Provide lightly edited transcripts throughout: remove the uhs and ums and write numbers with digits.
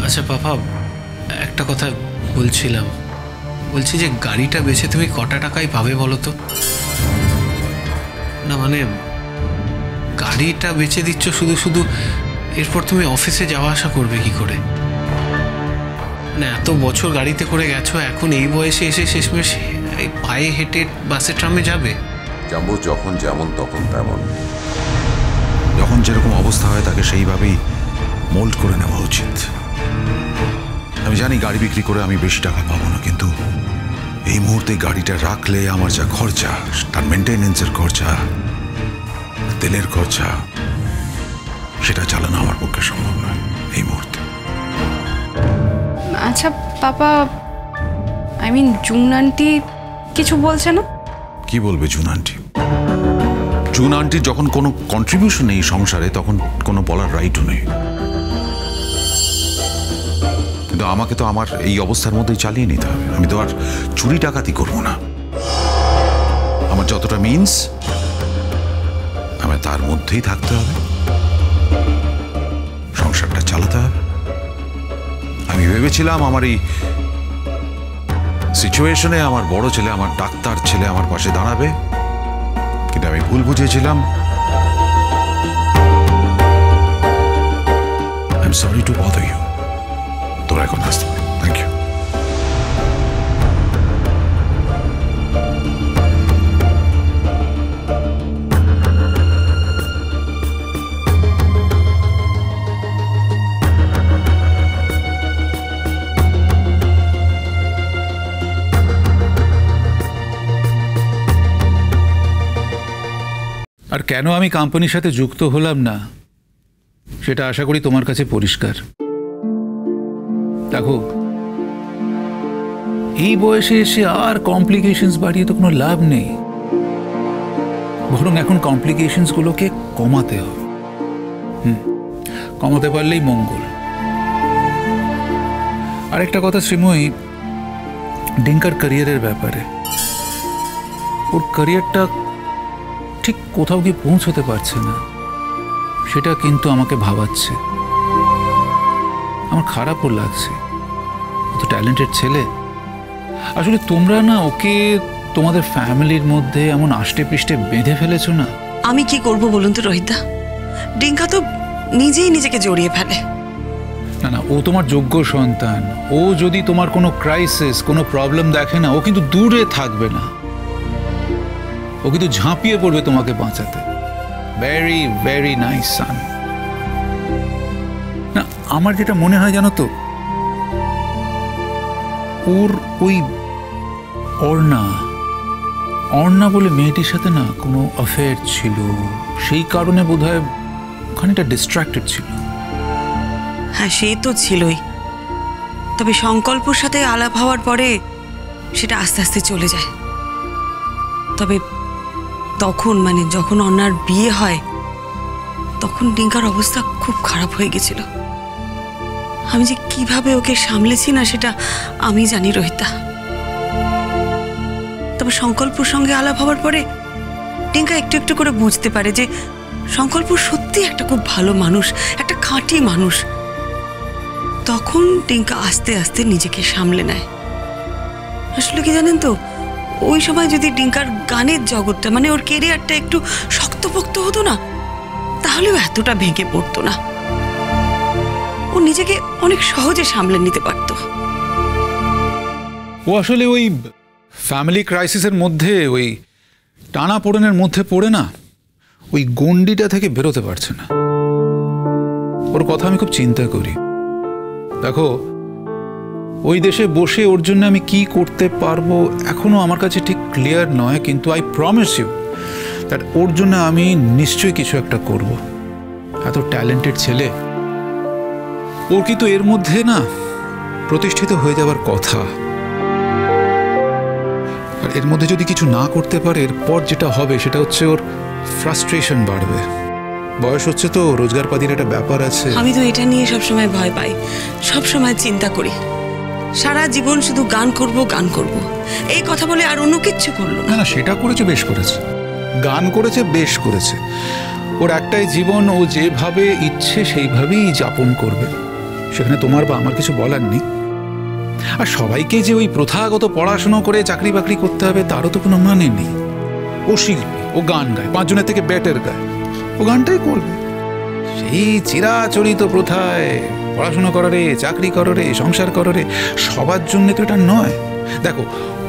আচ্ছা পাপা, একটা কথা বলছিলাম, বলছি যে গাড়িটা বেচে তুমি কটা টাকায় পাবে বলো তো? না মানে গাড়িটা বেচে দিচ্ছ শুধু শুধু, এরপর তুমি অফিসে যাওয়া আসা করবে কি করে? না এত বছর গাড়িতে করে গেছো, এখন এই বয়সে এসে শেষমেশ এই পায়ে হেঁটে বাসে ট্রামে যাবে? জাম্বু যখন যেমন তখন তেমন, যখন যেরকম অবস্থা হয় তাকে সেইভাবেই মোল্ড করে নেওয়া উচিত। আমি জানি গাড়ি বিক্রি করে আমি বেশি টাকা পাবো না, কিন্তু এই মুহূর্তে গাড়িটা রাখলে আমার যা খরচা, তার মেনটেনেন্সের খরচা, তেলের খরচা, সেটা চালানো আমার পক্ষে সম্ভব নয় এই মুহূর্তে। আচ্ছা পাপা, জুন আন্টি কিছু বলছে না? কি বলবে জুন আন্টি? জুন আন্টির যখন কোনো কন্ট্রিবিউশন নেই সংসারে, তখন কোনো বলার রাইটও নেই। কিন্তু আমাকে তো আমার এই অবস্থার মধ্যেই চালিয়ে নিতে হবে। আমি তো আর চুরি ডাকাতি করবো না। আমার যতটা মিনস, আমার তার মধ্যেই থাকতে হবে, সংসারটা চালাতে হবে। আমি ভেবেছিলাম আমার এই সিচুয়েশনে আমার বড় ছেলে, আমার ডাক্তার ছেলে আমার পাশে দাঁড়াবে, কিন্তু আমি ভুল বুঝেছিলাম। I am sorry to bother you. তোরা এখন আসতে পারো। Thank you. আর কেন আমি কোম্পানির সাথে যুক্ত হলাম না সেটা আশা করি তোমার কাছে পরিষ্কার। দেখো, এই বয়সে এসে আর কমপ্লিকেশনস বাড়িয়ে তো কোনো লাভ নেই, বরং এখন কমপ্লিকেশনস গুলোকে কমাতে হবে। কমাতে পারলেই মঙ্গল। আরেকটা কথা শ্রীময়ী, ডিঙ্কার ক্যারিয়ারের ব্যাপারে, ওর ক্যারিয়ারটা ঠিক কোথাও গিয়ে পৌঁছতে পারছে না, সেটা কিন্তু আমাকে ভাবাচ্ছে। আমার খারাপও লাগছে। অত ট্যালেন্টেড ছেলে। আসলে তোমরা না ওকে তোমাদের ফ্যামিলির মধ্যে এমন আষ্টে পৃষ্ঠে বেঁধে ফেলেছো না। আমি কি করব বলুন তো রোহিতদা, ডিঙ্কা তো নিজেই নিজেকে জড়িয়ে ফেলে। না না, ও তোমার যোগ্য সন্তান। ও যদি তোমার কোনো ক্রাইসিস, কোনো প্রবলেম দেখে না, ও কিন্তু দূরে থাকবে না, ও কিন্তু ঝাঁপিয়ে পড়বে তোমাকে বাঁচাতে। ভেরি ভেরি নাইস সান। না, আমার যেটা মনে হয় জানো তো, ওর ওই অর্ণা বলে মেয়েটির সাথে না কোনো অ্যাফেয়ার ছিল, সেই কারণে বোধহয় খানিকটা ডিস্ট্রাক্টেড ছিল। হ্যাঁ, সে তো ছিলই, তবে সংকল্পর সাথে আলাপ হওয়ার পরে সেটা আস্তে আস্তে চলে যায়। তবে তখন যখন অন্যার বিয়ে হয়, তখন ডিঙ্কার অবস্থা খুব খারাপ হয়ে গেছিল। আমি যে কিভাবে ওকে সামলেছি না সেটা আমি জানি রোহিতা। তবে সংকল্পর সঙ্গে আলাপ হওয়ার পরে ডিঙ্কা একটু একটু করে বুঝতে পারে যে সংকল্প সত্যি একটা খুব ভালো মানুষ, একটা খাঁটি মানুষ। তখন ডিঙ্কা আস্তে আস্তে নিজেকে সামলে নেয়। আসলে কি জানেন তো, ওই সময় যদি ডিঙ্কার গানের জগৎটা ওর কেরিয়ারটা একটু শক্তপোক্ত হতো না, তাহলেও এতটা ভেঙে পড়তো না। ও নিজেকে অনেক সহজে সামলে নিতে পারত। ও আসলে ওই ফ্যামিলি ক্রাইসিসের মধ্যে, ওই টানা পোড়েনের মধ্যে পড়ে না, ওই গণ্ডিটা থেকে বেরোতে পারছে না। ওর কথা আমি খুব চিন্তা করি। দেখো, ওই দেশে বসে ওর জন্য আমি কি করতে পারবো এখনো আমার কাছে ঠিক ক্লিয়ার নয়, কিন্তু আই প্রমিস ইউ দ্যাট ওর জন্য আমি নিশ্চয়ই কিছু একটা করব। এত ট্যালেন্টেড ছেলে, ওর কিন্তু এর মধ্যে না প্রতিষ্ঠিত হয়ে যাবার কথা। আর এর মধ্যে যদি কিছু না করতে পারে, এরপর যেটা হবে সেটা হচ্ছে ওর ফ্রাস্ট্রেশন বাড়বে। বয়স হচ্ছে তো, রোজগার পাতির একটা ব্যাপার আছে। আমি তো এটা নিয়ে সবসময় ভয় পাই, সবসময় চিন্তা করি। সারা জীবন শুধু গান করব গান করব, এই কথা বলে আর অন্য কিচ্ছু করলো না। না, সেটা করেছে, বেশ করেছে, গান করেছে, বেশ করেছে। ওর একটাই জীবন, ও যেভাবে ইচ্ছে সেইভাবেই যাপন করবে, সেখানে তোমার বা আমার কিছু বলার নেই। আর সবাইকে যে ওই প্রথাগত পড়াশুনো করে চাকরি বাকরি করতে হবে তারও তো কোনো মানে নেই। ও শিল্পী, ও গান গায়, 5 জনের থেকে বেটার গায়, ও গানটাই করবে। সেই চিরাচরিত প্রথায় পড়াশুনো করো রে, চাকরি করো রে, সংসার করো রে, সবার জন্য তো এটা নয়। দেখো,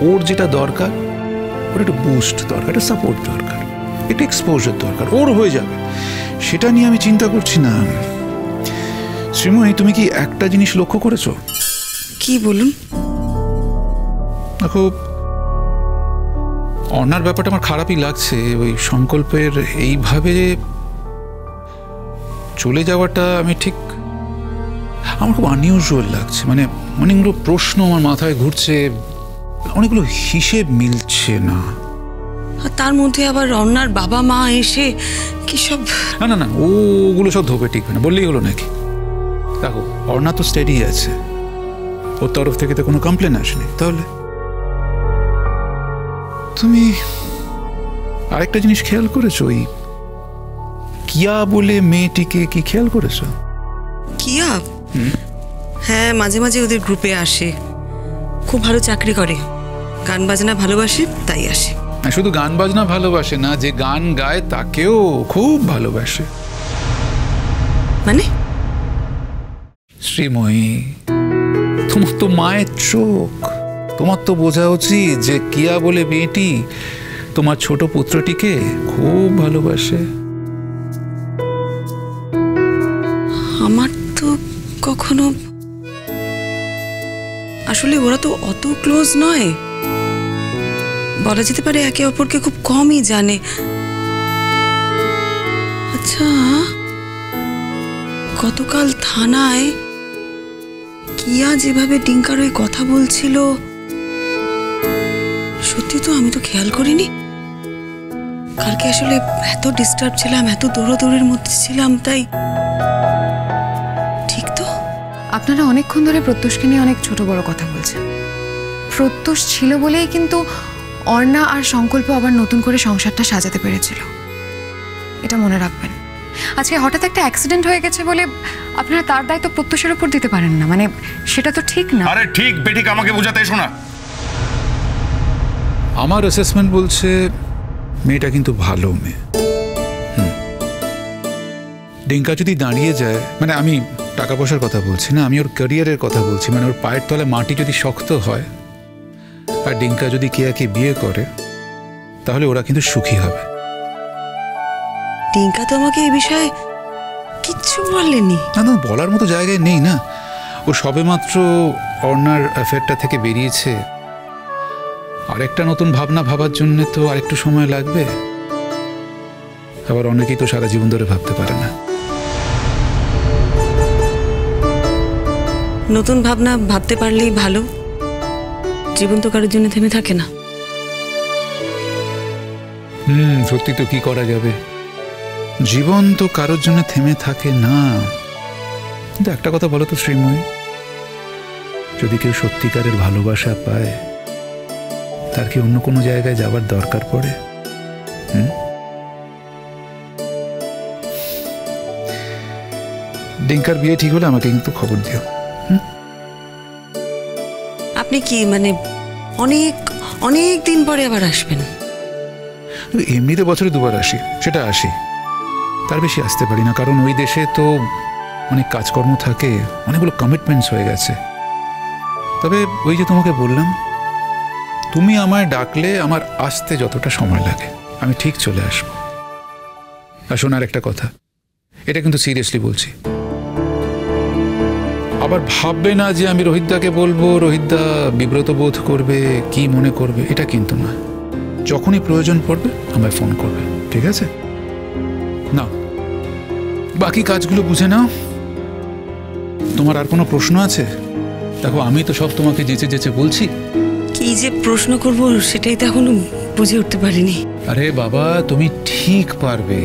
ওর যেটা দরকার, ওর একটা বুস্ট দরকার, একটা সাপোর্ট দরকার, একটা এক্সপোজার দরকার, ওর হয়ে যাবে। সেটা নিয়ে আমি চিন্তা করছি না। শ্রীময়ী, তুমি কি একটা জিনিস লক্ষ্য করেছো? কি বলুন? দেখো, অর্ণার ব্যাপারটা আমার খারাপই লাগছে। ওই সংকল্পের এইভাবে চলে যাওয়াটা আমি ঠিক, আমার খুব আনইউজুয়াল লাগছে। মানে অনেকগুলো প্রশ্ন আমার মাথায় ঘুরছে, অনেকগুলো হিসেব মিলছে না। আর তার মধ্যে আবার অর্ণার বাবা মা এসে কি সব। না না না, ওগুলো সব ধোপে টিকবে না, বললেই হলো নাকি? দেখো, অর্ণা তো স্টেডি আছে, ওর তরফ থেকে তো কোনো কমপ্লেন আসেনি। তাহলে তুমি আরেকটা জিনিস খেয়াল করেছো? ওই কিয়া বলে মেয়েটিকে কি খেয়াল করেছো? কিয়া? হ্যাঁ, মাঝে মাঝে ওদের গ্রুপে আসে। খুব ভালো চাকরি করে, গান বাজনা ভালোবাসে, তাই আসে। শুধু গান বাজনা ভালোবাসে না, যে গান গায় তাকেও খুব ভালোবাসে। মানে? শ্রীময়ী, তোমার তো মায়ের চোখ, তোমার তো বোঝা উচিত যে কিয়া বলে মেয়েটি তোমার ছোট পুত্রটিকে খুব ভালোবাসে। আমার তো কখনো, আসলে ওরা তো অত ক্লোজ নয়, বলা যেতে পারে একে অপরকে খুব কমই জানে। আচ্ছা, গতকাল থানায় কিয়া যেভাবে টিঙ্কার ওই কথা বলছিল, সত্যি তো আমি তো খেয়াল করিনি। কালকে আসলে এত ডিস্টার্ব ছিলাম, এত দৌড়াদৌড়ির মধ্যে ছিলাম, তাই। ঠিক তো? আপনারা অনেকক্ষণ ধরে প্রত্যুষকে নিয়ে অনেক ছোট বড় কথা বলছেন। প্রত্যুষ ছিল বলেই কিন্তু অর্ণা আর সংকল্প আবার নতুন করে সংসারটা সাজাতে পেরেছিল, এটা মনে রাখবেন। আজকে হঠাৎ একটা অ্যাক্সিডেন্ট হয়ে গেছে বলে আপনারা তার দায়িত্ব প্রত্যুষের উপর দিতে পারেন না, মানে সেটা তো ঠিক না। আরে ঠিক বেঠিক আমাকে বোঝাতে এসো না। আমার অ্যাসেসমেন্ট বলছে মেয়েটা কিন্তু ভালো মেয়ে। ডিঙ্কা যদি দাঁড়িয়ে যায়, মানে আমি টাকা পয়সার কথা বলছি না, আমি ওর ক্যারিয়ারের কথা বলছি। মানে ওর পায়ের তলায় মাটি যদি শক্ত হয় আর ডিঙ্কা যদি কিয়াকে বিয়ে করে, তাহলে ওরা কিন্তু সুখী হবে। টিঙ্কা তো আমাকে এই বিষয়ে কিচ্ছু বলেনি। না না, বলার মতো জায়গায় নেই না। ও সবেমাত্র অর্ণার অ্যাফেয়ারটা থেকে বেরিয়েছে, আরেকটা নতুন ভাবনা ভাবার জন্য তো আরেকটু সময় লাগবে। আবার অনেকেই তো সারা জীবন ধরে ভাবতে পারে না। নতুন ভাবনা ভাবতে পারলেই ভালো, জীবন তো কারোর জন্য থেমে থাকে না। সত্যি তো, কি করা যাবে, জীবন তো কারোর জন্য থেমে থাকে না। কিন্তু একটা কথা বলো তো শ্রীময়ী, যদি কেউ সত্যিকারের ভালোবাসা পায়, তার কি অন্য কোনো জায়গায় যাবার দরকার পড়ে? ডিঙ্কার বিয়ে ঠিক হলে আমাকে কিন্তু খবর দিও। আপনি কি মানে অনেক অনেক দিন পরে আবার আসবেন? এমনিতে বছরে 2বার আসি, সেটা আসি, তার বেশি আসতে পারি না। কারণ ওই দেশে তো অনেক কাজকর্ম থাকে, অনেকগুলো কমিটমেন্টস হয়ে গেছে। তবে ওই যে তোমাকে বললাম, তুমি আমায় ডাকলে আমার আসতে যতটা সময় লাগে আমি ঠিক চলে আসবো। আর শোনার একটা কথা, এটা কিন্তু সিরিয়াসলি বলছি, আবার ভাববে না যে আমি রোহিতদাকে বলবো, রোহিতদা বিব্রত বোধ করবে, কি মনে করবে, এটা কিন্তু না। যখনই প্রয়োজন পড়বে আমায় ফোন করবে, ঠিক আছে? না, বাকি কাজগুলো বুঝে নাও। তোমার আর কোনো প্রশ্ন আছে? দেখো, আমি তো সব তোমাকে যেচে যেচে বলছি। কি যে প্রশ্ন করব সেটাই তো এখনো বুঝে উঠতে পারিনি। আরে বাবা, তুমি ঠিক পারবে।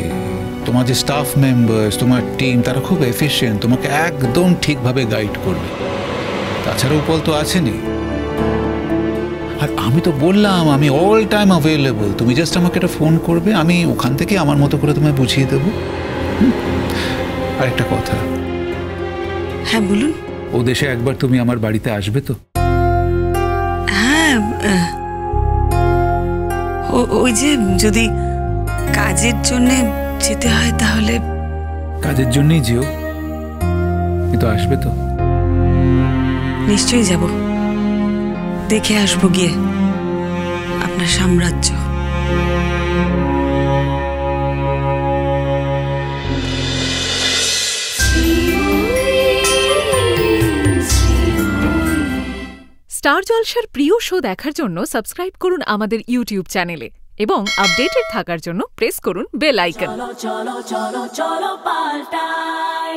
তোমার যে স্টাফ মেম্বার্স, তোমার টিম, তারা খুব এফিশিয়েন্ট, তোমাকে একদম ঠিকভাবে গাইড করবে। তাছাড়া উপল তো আছেনি। আর আমি তো বললাম আমি অল টাইম অ্যাভেলেবল, তুমি জাস্ট আমাকে একটা ফোন করবে, আমি ওখান থেকে আমার মতো করে তোমায় বুঝিয়ে দেবো। আর একটা কথা, হ্যাঁ বলুন। ও দেশে একবার তুমি আমার বাড়িতে আসবে তো? হ্যাঁ, ওই যে যদি কাজের জন্য যেতে হয় তাহলে। কাজের জন্যই যেও, কিন্তু আসবে তো? নিশ্চয়ই যাব, দেখে আসবো গিয়ে আপনার সাম্রাজ্য। স্টার জলসার প্রিয় শো দেখার জন্য সাবস্ক্রাইব করুন আমাদের ইউটিউব চ্যানেলে এবং আপডেটেড থাকার জন্য প্রেস করুন বেল আইকন। চলো চলো চলো চলো পাল্টাই।